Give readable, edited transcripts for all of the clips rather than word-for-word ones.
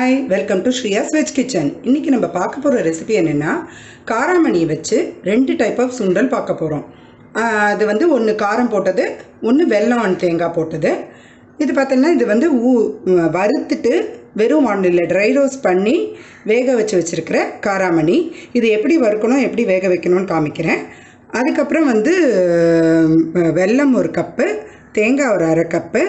Hi, welcome to SriYa's Veg Kitchen. இன்னைக்கு நம்ம பார்க்க போற ரெசிபி என்னன்னா காராமணி வச்சு ரெண்டு டைப் ஆஃப் சுண்டல் பார்க்க போறோம். அது வந்து ஒன்னு காரம் போட்டது, ஒன்னு வெல்லம் and தேங்காய் போட்டது. இது பார்த்தீங்கன்னா இது வந்து வறுத்துட்டு வெறும் வாணலில ட்ரை ரோஸ்ட் பண்ணி வேக வச்சிருக்கிற காராமணி. இது எப்படி வறுக்கணும், எப்படி வேக வைக்கணும்னு காமிக்கிறேன். அதுக்கப்புறம் வந்து வெல்லம் ஒரு கப்பு, தேங்காய் ஒரு அரை கப்பு.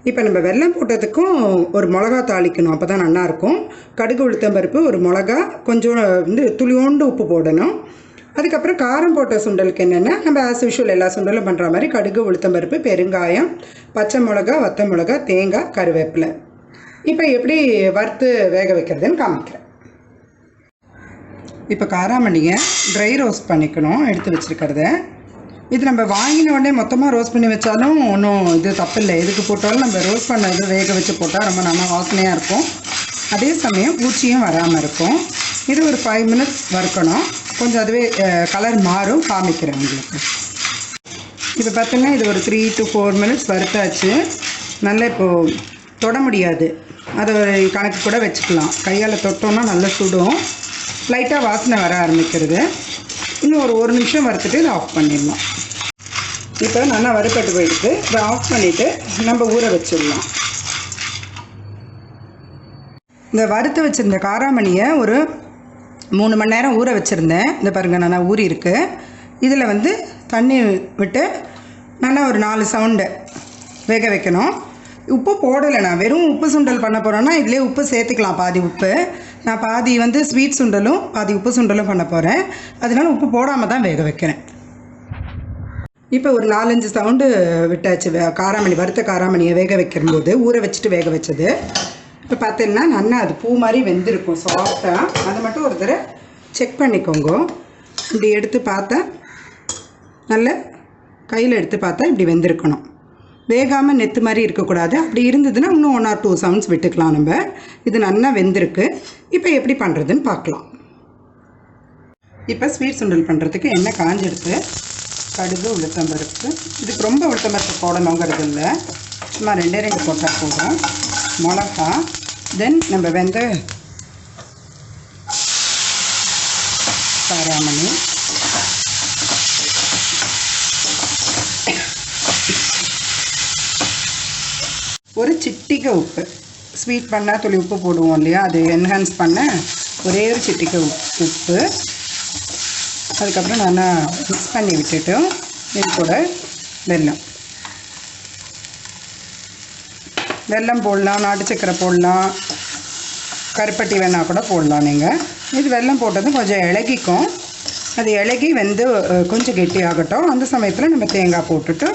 இப்போ நம்ம வெல்லம் போட்டதுக்கும் ஒரு மிளகா தாளிக்கணும், அப்போ தான் நல்லாயிருக்கும். கடுகு உளுத்தம்பருப்பு ஒரு மிளகா, கொஞ்சம் வந்து துளியோண்டு உப்பு போடணும். அதுக்கப்புறம் காரம் போட்ட சுண்டலுக்கு என்னென்னா நம்ம ஆஸ் யூஷுவல் எல்லா சுண்டலும் பண்ணுற மாதிரி கடுகு உளுத்தம்பருப்பு, பெருங்காயம், பச்சை மிளகா, வத்த மிளகா, தேங்காய், கருவேப்பிலை. இப்போ எப்படி வறுத்து வேக வைக்கிறதுன்னு காமிக்கிறேன். இப்போ காராமணியை ட்ரை ரோஸ்ட் பண்ணிக்கணும் எடுத்து வச்சுருக்கிறத. இது நம்ம வாங்கின உடனே மொத்தமாக ரோஸ்ட் பண்ணி வச்சாலும் ஒன்றும் இது தப்பில்லை. எதுக்கு போட்டாலும் நம்ம ரோஸ்ட் பண்ணது வேக வச்சு போட்டால் ரொம்ப நல்லா வாசனையாக இருக்கும். அதே சமயம் பூச்சியும் வராமல் இருக்கும். இது ஒரு 5 minutes வறுக்கணும். கொஞ்சம் அதுவே கலர் மாறும், காமிக்கிறேன் உங்களுக்கு. இப்போ பார்த்தீங்கன்னா இது ஒரு 3 to 4 minutes வறுத்தாச்சு. நல்லா இப்போது தொட முடியாது, அதை ஒரு கணக்கு கூட வச்சுக்கலாம். கையால் தொட்டோன்னா நல்லா சுடும், லைட்டாக வாசனை வர ஆரம்பிக்கிறது. இன்னும் ஒரு 1 நிமிஷம் வறுத்துட்டு இதை ஆஃப் பண்ணிடலாம். இப்போ நல்லா வறுப்பட்டு போயிடுது. இதை ஆஃப் பண்ணிவிட்டு நம்ம ஊற வச்சிடலாம். இந்த வறுத்து வச்சுருந்த காராமணியை ஒரு 3 மணி நேரம் ஊற வச்சுருந்தேன். இந்த பாருங்கள் நல்லா ஊறி இருக்குது. இதில் வந்து தண்ணி விட்டு நல்லா ஒரு 4 சவுண்டு வேக வைக்கணும். உப்பு போடலை, நான் வெறும் உப்பு சுண்டல் பண்ண போகிறேன்னா இதிலே உப்பு சேர்த்துக்கலாம், பாதி உப்பு. நான் பாதி வந்து ஸ்வீட் சுண்டலும் பாதி உப்பு சுண்டலும் பண்ண போகிறேன், அதனால உப்பு போடாமல் தான் வேக வைக்கிறேன். இப்போ ஒரு 4-5 சவுண்டு விட்டாச்சு. காராமணி வறுத்த காராமணியை வேக வைக்கும்போது ஊற வச்சுட்டு வேக வச்சது. இப்போ பார்த்தீங்கன்னா நல்லா அது பூ மாதிரி வெந்திருக்கும் சாஃப்டாக. அதை மட்டும் ஒரு தடவை செக் பண்ணிக்கோங்க. இப்படி எடுத்து பார்த்தா நல்ல கையில் எடுத்து பார்த்தா இப்படி வெந்திருக்கணும். வேகாமல் நெத்து மாதிரி இருக்கக்கூடாது. அப்படி இருந்ததுன்னா இன்னும் 1 or 2 சவுண்ட்ஸ் விட்டுக்கலாம் நம்ம. இது நல்லா வெந்திருக்கு. இப்போ எப்படி பண்ணுறதுன்னு பார்க்கலாம். இப்போ ஸ்வீட் சுண்டல் பண்ணுறதுக்கு எண்ணெய் காஞ்செடுத்து கடுகு உளுத்தம்பருப்பு, இதுக்கு ரொம்ப உளுத்தம்பருப்பு போடணுங்கிறது இல்லை, சும்மா 2 போட்டால் போதும். மிளகா, தென் நம்ம வெந்த காராமணி, ஒரு சிட்டிகை உப்பு. ஸ்வீட் பண்ணால் துளி உப்பு போடுவோம் இல்லையா, அது என்ஹான்ஸ் பண்ண ஒரே ஒரு சிட்டிகை உப்பு. அதுக்கப்புறம் நல்லா மிக்ஸ் பண்ணி விட்டுட்டு இது கூட வெல்லம் போடலாம், நாட்டு சக்கரை போடலாம், கருப்பட்டி வேணால் கூட போடலாம் நீங்கள். இது வெல்லம் போட்டதும் கொஞ்சம் இளகிக்கும். அது இளகி வெந்து கொஞ்சம் கெட்டி ஆகட்டும். அந்த சமயத்தில் நம்ம தேங்காய் போட்டுட்டு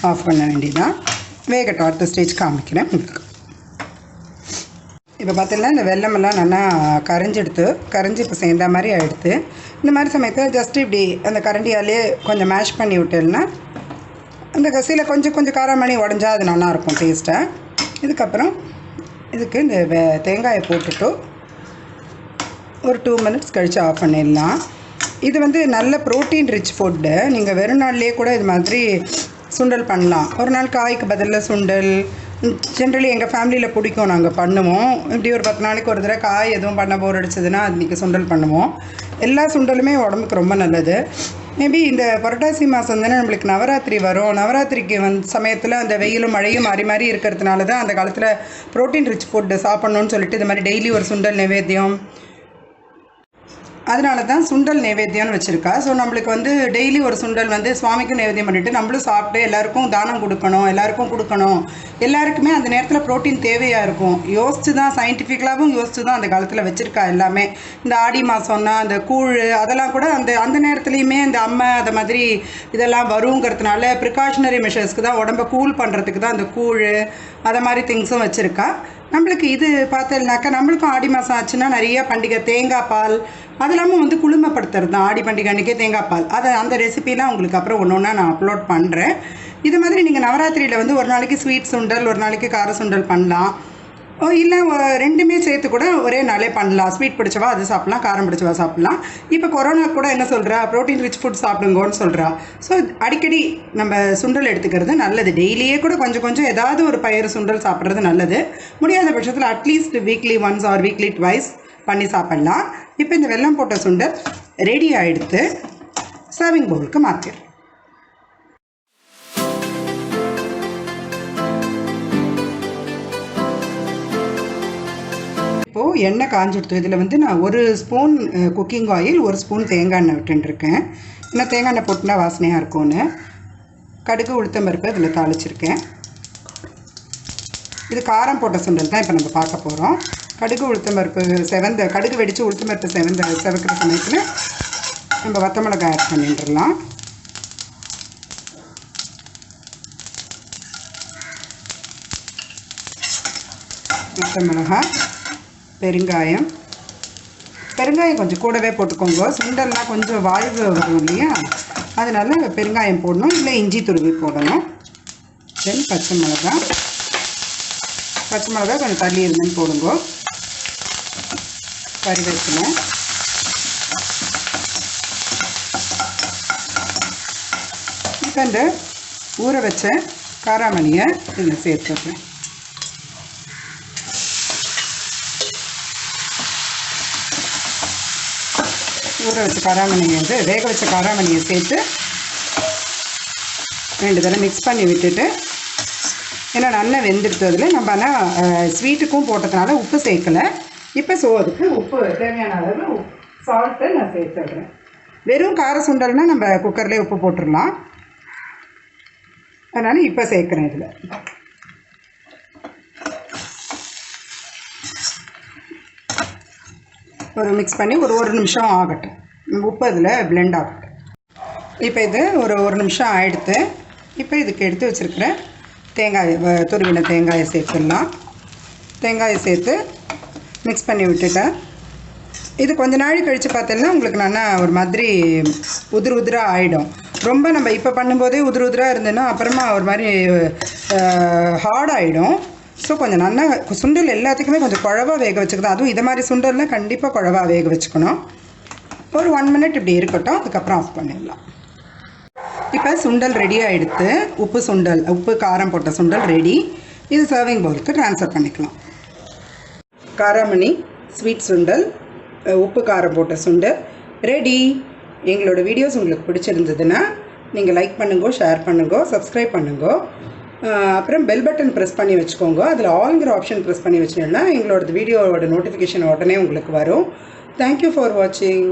ஆஃப் பண்ண வேண்டியதான். வேகட்டும், அடுத்த ஸ்டேஜ் காமிக்கிறேன் உங்களுக்கு. இப்போ பார்த்தீங்கன்னா இந்த வெல்லமெல்லாம் நல்லா கரைஞ்சி இப்போ சேர்ந்த மாதிரி ஆகிடுது. இந்த மாதிரி சமயத்தில் ஜஸ்ட்டு இப்படி அந்த கரண்டியாலே கொஞ்சம் மேஷ் பண்ணி விட்டேன்னா அந்த கசியில் கொஞ்சம் காராமணி உடஞ்சா அது நல்லாயிருக்கும் டேஸ்ட்டாக. இதுக்கப்புறம் இதுக்கு இந்த தேங்காயை போட்டுட்டு ஒரு 2 minutes கழித்து ஆஃப் பண்ணிடலாம். இது வந்து நல்ல ப்ரோட்டீன் ரிச் ஃபுட்டு. நீங்கள் வெறும் நாள்லேயே கூட இது மாதிரி சுண்டல் பண்ணலாம். ஒரு நாள் காய்க்கு பதிலாக சுண்டல் ஜென்ரலி எங்கள் ஃபேமிலியில் பிடிக்கும், நாங்கள் பண்ணுவோம். இப்படி ஒரு 10 நாளைக்கு ஒரு தடவை காய் எதுவும் பண்ண போர் அடிச்சதுன்னா அன்றைக்கி சுண்டல் பண்ணுவோம். எல்லா சுண்டலுமே உடம்புக்கு ரொம்ப நல்லது. மேபி இந்த புரட்டாசி மாதம் தானே நம்மளுக்கு நவராத்திரி வரும். நவராத்திரிக்கு சமயத்தில் அந்த வெயிலும் மழையும் மாறி இருக்கிறதுனால தான் அந்த காலத்தில் ப்ரோட்டீன் ரிச் ஃபுட்டு சாப்பிட்ணுன்னு சொல்லிட்டு இது மாதிரி டெய்லி ஒரு சுண்டல் நைவேத்தியம், அதனால தான் சுண்டல் நைவேத்தியம்னு வச்சுருக்கா. ஸோ நம்மளுக்கு வந்து டெய்லி ஒரு சுண்டல் வந்து சுவாமிக்கும் நைவேத்தியம் பண்ணிவிட்டு நம்மளும் சாப்பிட்டு எல்லாருக்கும் தானம் கொடுக்கணும், எல்லாருக்குமே அந்த நேரத்தில் ப்ரோட்டீன் தேவையாக இருக்கும். யோசிச்சு தான், சயின்டிஃபிக்கலாகவும் யோசிச்சு தான் அந்த காலத்தில் வச்சுருக்கா எல்லாமே. இந்த ஆடி மாதம்னா அந்த கூழ் அதெல்லாம் கூட அந்த நேரத்துலையுமே இந்த அம்மை அதை மாதிரி இதெல்லாம் வருங்கிறதுனால ப்ரிகாஷனரி மெஷர்ஸ்க்கு தான், உடம்பை கூல் பண்ணுறதுக்கு தான் அந்த கூழ் அதை மாதிரி திங்ஸும் வச்சுருக்கா. நம்மளுக்கு இது பார்த்தோம்னாக்கா நம்மளுக்கும் ஆடி மாதம் ஆச்சுன்னா நிறைய பண்டிகை, தேங்காய் பால் அதெல்லாமும் வந்து குளுமைப்படுத்துறது தான். ஆடி பண்டிகை அன்றைக்கே தேங்காய் பால், அந்த ரெசிபிலாம் உங்களுக்கு அப்புறம் ஒன்று ஒன்றா நான் அப்லோட் பண்ணுறேன். இது மாதிரி நீங்கள் நவராத்திரியில் வந்து ஒரு நாளைக்கு ஸ்வீட் சுண்டல், ஒரு நாளைக்கு கார சுண்டல் பண்ணலாம். இல்லை ரெண்டுமே சேர்த்து கூட ஒரே நாளே பண்ணலாம். ஸ்வீட் பிடிச்சவா அது சாப்பிட்லாம், காரம் பிடிச்சவா சாப்பிட்லாம். இப்போ கொரோனா கூட என்ன சொல்கிறா, ப்ரோட்டீன் ரிச் ஃபுட் சாப்பிடுங்கன்னு சொல்கிறா. ஸோ அடிக்கடி நம்ம சுண்டல் எடுத்துக்கிறது நல்லது. டெய்லியே கூட கொஞ்சம் கொஞ்சம் ஏதாவது ஒரு பயிறு சுண்டல் சாப்பிட்றது நல்லது. முடியாத பட்சத்தில் at least weekly once R weekly twice பண்ணி சாப்பிட்லாம். இப்போ இந்த வெல்லம் போட்ட சுண்டல் ரெடி ஆகிடுத்து. சர்விங் பவுலுக்கு மாற்றிடுறேன். இப்போது எண்ணெய் காஞ்சிடுத்து. இதில் வந்து நான் 1 ஸ்பூன் குக்கிங் ஆயில், 1 ஸ்பூன் தேங்காய் எண்ணெய் விட்டுருக்கேன். ஏன்னா தேங்காய் எண்ணெய் போட்டுனா வாசனையாக இருக்கும்னு. கடுகு உளுத்தம்பருப்பு இதில் தாளிச்சிருக்கேன். இது காரம் போட்ட சுண்டல் தான் இப்போ நம்ம பார்க்க போகிறோம். கடுகு உளுத்தம்பருப்பு கடுகு வெடித்து உளுத்தம்பருப்பு செவக்கிற சமயத்தில் நம்ம வத்த மிளகாய் ஆட் பண்ணிட்டுடலாம். வத்த மிளகாய், பெருங்காயம் கொஞ்சம் கூடவே போட்டுக்கோங்க. சுண்டல்லாம் கொஞ்சம் வாய்வு வரும் இல்லையா, அதனால் பெருங்காயம் போடணும். இல்லை இஞ்சி துருவி போடணும். தென் பச்சை மிளகாய் கொஞ்சம் தள்ளி இருந்துன்னு போடுங்க. கறிவேப்பிலை, இப்போ இந்த ஊற வச்ச காராமணியை இதில் சேர்த்துடுறேன். ஊற வச்ச காராமணியை வேக வச்ச காராமணியை சேர்த்து 2 தடவை மிக்ஸ் பண்ணி விட்டுட்டு, ஏன்னா நல்லா வெந்துடுத்து. அதில் நம்ம ஆனால் ஸ்வீட்டுக்கும் போட்டதுனால உப்பு சேர்க்கலை. இப்போ அதுக்கு உப்பு தேவையான அளவு சால்ட்டை நான் சேர்த்துடுறேன். வெறும் கார சுண்டல்னால் நம்ம குக்கர்லேயே உப்பு போட்டுடலாம். அதனால் இப்போ சேர்க்குறேன். இதில் ஒரு மிக்ஸ் பண்ணி ஒரு நிமிஷம் ஆகட்டும். உப்பு அதில் பிளெண்ட் ஆகட்டும். இப்போ இது ஒரு நிமிஷம் ஆகிடுத்து. இப்போ இதுக்கு எடுத்து வச்சுருக்கிற துருவின தேங்காயை சேர்த்துடலாம். தேங்காயை சேர்த்து மிக்ஸ் பண்ணி விட்டுட்டேன். இது கொஞ்ச நாள் கழித்து பார்த்தோன்னா உங்களுக்கு நல்லா ஒரு மாதிரி உதிராக ஆகிடும். ரொம்ப நம்ம இப்போ பண்ணும்போதே உதிராக இருந்ததுன்னா அப்புறமா ஒரு மாதிரி ஹார்ட் ஆகிடும். ஸோ கொஞ்சம் நல்லா சுண்டல் எல்லாத்துக்குமே கொஞ்சம் குழவாக வேக வச்சுக்கணும். அதுவும் இதை மாதிரி சுண்டல்னால் கண்டிப்பாக குழவாக வேக வச்சுக்கணும். ஒரு 1 மினிட் இப்படி இருக்கட்டும், அதுக்கப்புறம் ஆஃப் பண்ணிடலாம். இப்போ சுண்டல் ரெடி ஆகிடுத்து. உப்பு காரம் போட்ட சுண்டல் ரெடி. இது சர்விங் பவுலுக்கு ட்ரான்ஸ்ஃபர் பண்ணிக்கலாம். காராமணி ஸ்வீட் சுண்டல், உப்பு காரம் போட்ட சுண்டல் ரெடி. எங்களோட வீடியோஸ் உங்களுக்கு பிடிச்சிருந்ததுன்னா நீங்கள் லைக் பண்ணுங்க, ஷேர் பண்ணுங்க, சப்ஸ்கிரைப் பண்ணுங்க. அப்புறம் பெல் பட்டன் ப்ரெஸ் பண்ணி வச்சுக்கோங்க. அதில் ஆல்ங்கிற ஆப்ஷன் ப்ரெஸ் பண்ணி வச்சிங்கன்னா எங்களோட வீடியோவோட நோட்டிஃபிகேஷன் உடனே உங்களுக்கு வரும். தேங்க்யூ ஃபார் வாட்சிங்.